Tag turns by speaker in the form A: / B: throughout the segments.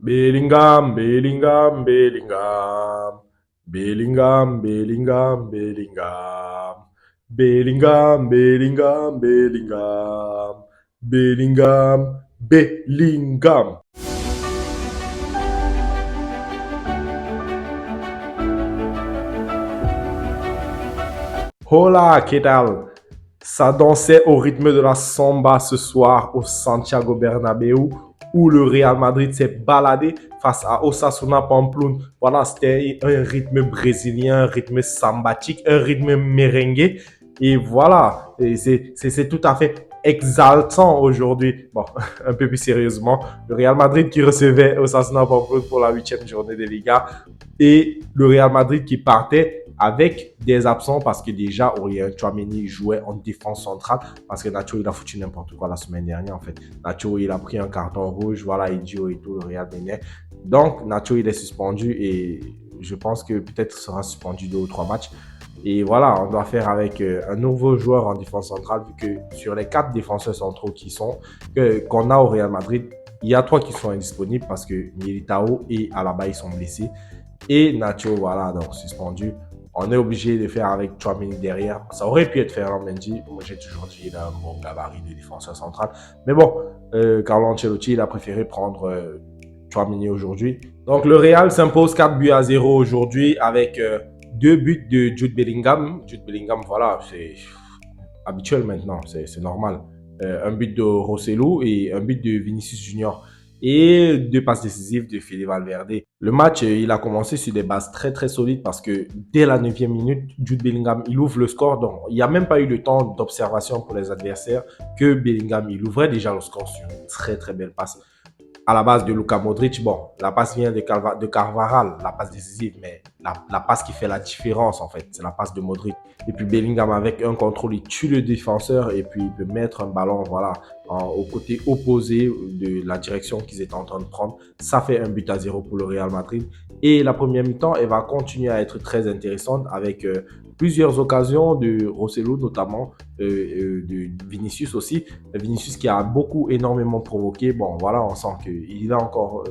A: Bellingham, Bellingham, Bellingham. Bellingham, Bellingham, Bellingham. Bellingham, Bellingham, Bellingham. Bellingham, Bellingham. Hola, ¿qué tal? Ça dansait au rythme de la samba ce soir au Santiago Bernabéu où le Real Madrid s'est baladé face à Osasuna Pamplona. Voilà, c'était un rythme brésilien, un rythme sambatique, un rythme merengue. Et voilà, c'est tout à fait exaltant aujourd'hui. Bon, un peu plus sérieusement, le Real Madrid qui recevait Osasuna Pamplona pour la 8e journée de Liga et le Real Madrid qui partait avec des absents parce que déjà Aurélien Tchouameni jouait en défense centrale parce que Nacho il a foutu n'importe quoi la semaine dernière en fait. Nacho il a pris un carton rouge, voilà, idiot et tout, le Real Benet. Donc Nacho il est suspendu et je pense que peut-être sera suspendu 2 ou 3 matchs. Et voilà, on doit faire avec un nouveau joueur en défense centrale vu que sur les 4 défenseurs centraux qu'on a au Real Madrid, il y a 3 qui sont indisponibles parce que Militao et Alaba ils sont blessés et Nacho, voilà, donc suspendu. On est obligé de faire avec Chouamini derrière. Ça aurait pu être Ferland Mendy. Moi, j'ai toujours dit qu'il a un bon gabarit de défenseur central. Mais bon, Carlo Ancelotti, il a préféré prendre Chouamini aujourd'hui. Donc, le Real s'impose 4 buts à 0 aujourd'hui avec 2 buts de Jude Bellingham. Jude Bellingham, voilà, c'est habituel maintenant, c'est normal. Un but de Rosselló et un but de Vinicius Junior et 2 passes décisives de Fede Valverde. Le match, il a commencé sur des bases très très solides parce que dès la 9e minute, Jude Bellingham, il ouvre le score. Donc, il n'y a même pas eu le temps d'observation pour les adversaires que Bellingham, il ouvrait déjà le score sur une très très belle passe à la base de Luka Modric. Bon, la passe vient de Carvajal, la passe décisive, mais la passe qui fait la différence, en fait, c'est la passe de Modric. Et puis Bellingham, avec un contrôle, il tue le défenseur et puis il peut mettre un ballon, voilà, au côté opposé de la direction qu'ils étaient en train de prendre. Ça fait 1 but à 0 pour le Real Madrid. Et la première mi-temps, elle va continuer à être très intéressante avec plusieurs occasions de Rosselló, notamment de Vinicius aussi. Vinicius qui a énormément provoqué. Bon, voilà, on sent qu'il est encore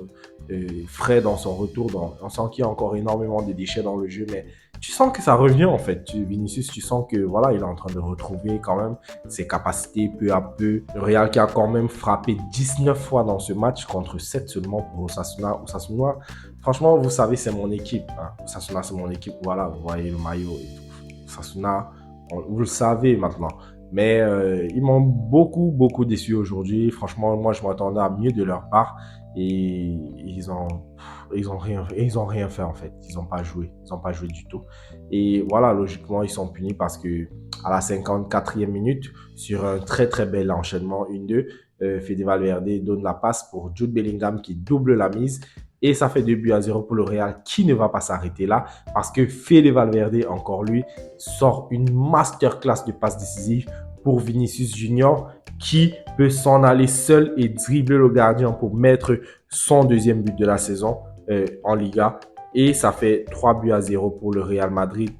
A: frais dans son retour. On sent qu'il y a encore énormément de déchets dans le jeu, mais tu sens que ça revient en fait. Vinicius, tu sens que voilà, il est en train de retrouver quand même ses capacités peu à peu. Le Real qui a quand même frappé 19 fois dans ce match contre 7 seulement pour Osasuna. Osasuna, franchement, vous savez, c'est mon équipe. Hein. Osasuna, c'est mon équipe. Voilà, vous voyez le maillot et tout. Osasuna, vous le savez maintenant. Mais ils m'ont beaucoup déçu aujourd'hui. Franchement, moi, je m'attendais à mieux de leur part. Et ils ont rien fait en fait. Ils n'ont pas joué. Ils n'ont pas joué du tout. Et voilà, logiquement, ils sont punis parce que à la 54e minute, sur un très très bel enchaînement 1-2, Fede Valverde donne la passe pour Jude Bellingham qui double la mise. Et ça fait 2 buts à 0 pour le Real qui ne va pas s'arrêter là parce que Fede Valverde, encore lui, sort une masterclass de passes décisives pour Vinicius Junior qui peut s'en aller seul et dribbler le gardien pour mettre son 2e but de la saison en Liga. Et ça fait 3 buts à 0 pour le Real Madrid.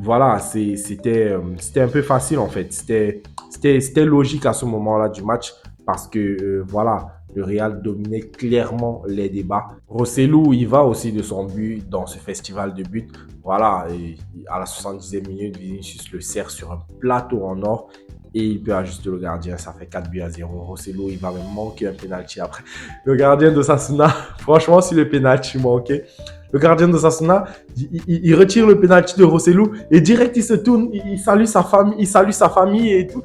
A: Voilà, c'était un peu facile en fait. C'était logique à ce moment-là du match parce que voilà, le Real dominait clairement les débats. Rosselló, il va aussi de son but dans ce festival de buts. Voilà, et à la 70e minute, Vinicius le sert sur un plateau en or et il peut ajuster le gardien. Ça fait 4 buts à 0. Rosselló, il va même manquer un penalty après. Le gardien de Sasuna, franchement, si le penalty manquait, le gardien de Sasuna, il retire le penalty de Rosselló et direct il se tourne, il salue sa famille et tout.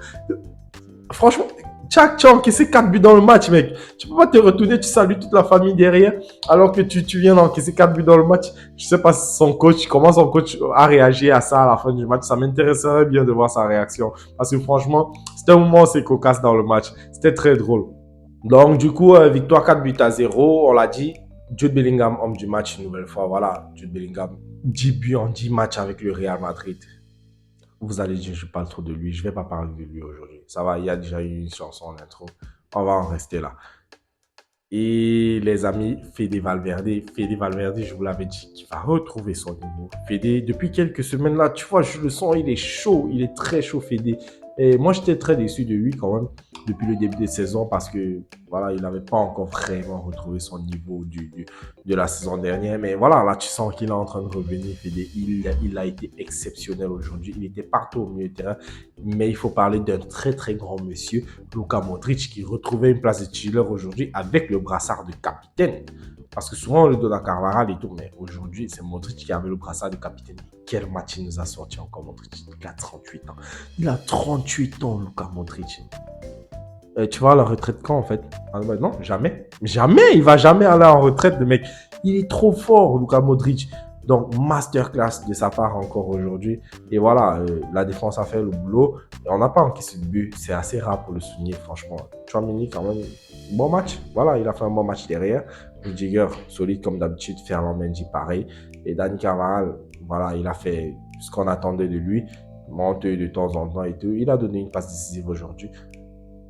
A: Franchement, tu as encaissé 4 buts dans le match, mec. Tu peux pas te retourner, tu salues toute la famille derrière, alors que tu viens d'encaisser 4 buts dans le match. Je sais pas comment son coach a réagi à ça à la fin du match. Ça m'intéresserait bien de voir sa réaction. Parce que franchement, c'était un moment assez cocasse dans le match. C'était très drôle. Donc, du coup, victoire 4 buts à 0, on l'a dit. Jude Bellingham, homme du match, une nouvelle fois. Voilà, Jude Bellingham, 10 buts en 10 matchs avec le Real Madrid. Vous allez dire, je parle trop de lui. Je vais pas parler de lui aujourd'hui. Ça va, il y a déjà eu une chanson en intro. On va en rester là. Et les amis, Fede Valverde, je vous l'avais dit, qui va retrouver son niveau. Fede, depuis quelques semaines là, tu vois, je le sens, il est chaud, il est très chaud, Fede. Et moi, j'étais très déçu de lui quand même depuis le début de saison parce que voilà, il n'avait pas encore vraiment retrouvé son niveau de la saison dernière. Mais voilà, là, tu sens qu'il est en train de revenir. Il a été exceptionnel aujourd'hui. Il était partout au milieu de terrain. Mais il faut parler d'un très, très grand monsieur, Luka Modric, qui retrouvait une place de titulaire aujourd'hui avec le brassard de capitaine. Parce que souvent, on le donne à Carvajal et tout, mais aujourd'hui, c'est Modric qui avait le brassard de capitaine. Quel match il nous a sorti encore, Modric? Il a 38 ans. Il a 38 ans, Luka Modric. Tu vas à la retraite quand, en fait? Ah, bah, non, jamais. Jamais, il va jamais aller en retraite, le mec. Il est trop fort, Luka Modric. Donc, masterclass de sa part encore aujourd'hui. Et voilà, la défense a fait le boulot. Et on n'a pas encaissé de but. C'est assez rare pour le souligner, franchement. Chouamini, quand même, bon match. Voilà, il a fait un bon match derrière. Rudiger, solide comme d'habitude. Ferland Mendy, pareil. Et Dani Carvajal, voilà, il a fait ce qu'on attendait de lui. Monteux de temps en temps et tout. Il a donné une passe décisive aujourd'hui.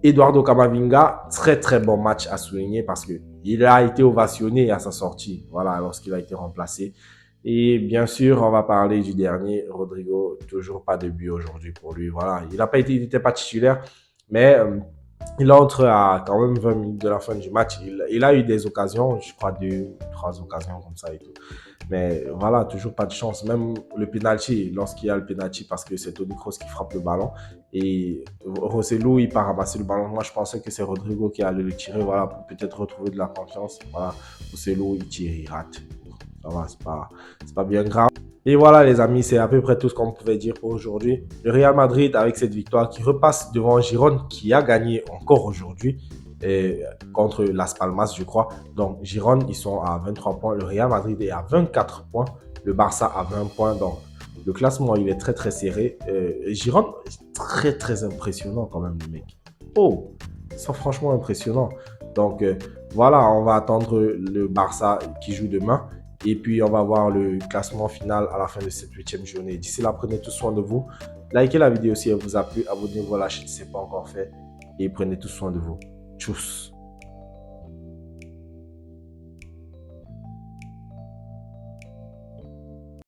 A: Eduardo Camavinga, très très bon match à souligner parce qu'il a été ovationné à sa sortie, voilà, lorsqu'il a été remplacé. Et bien sûr, on va parler du dernier, Rodrigo, toujours pas de but aujourd'hui pour lui, voilà. Il n'était pas titulaire, mais il entre à quand même 20 minutes de la fin du match. Il a eu des occasions, je crois 2, 3 occasions comme ça et tout. Mais voilà, toujours pas de chance. Même le penalty, lorsqu'il y a le penalty, parce que c'est Toni Kroos qui frappe le ballon et Rosselló, il part ramasser le ballon. Moi, je pensais que c'est Rodrigo qui allait le tirer, voilà, pour peut-être retrouver de la confiance. Voilà, Rosselló, il tire, il rate. Ça va, c'est pas bien grave. Et voilà les amis, c'est à peu près tout ce qu'on pouvait dire pour aujourd'hui. Le Real Madrid avec cette victoire qui repasse devant Girone qui a gagné encore aujourd'hui contre Las Palmas je crois. Donc Girone ils sont à 23 points, le Real Madrid est à 24 points, le Barça à 20 points. Donc le classement il est très très serré. Girone est très très impressionnant quand même le mec. Oh, c'est franchement impressionnant. Donc voilà, on va attendre le Barça qui joue demain. Et puis, on va voir le classement final à la fin de cette 8e journée. D'ici là, prenez tout soin de vous. Likez la vidéo si elle vous a plu. Abonnez-vous à la chaîne si ce n'est pas encore fait. Et prenez tout soin de vous. Tchuss.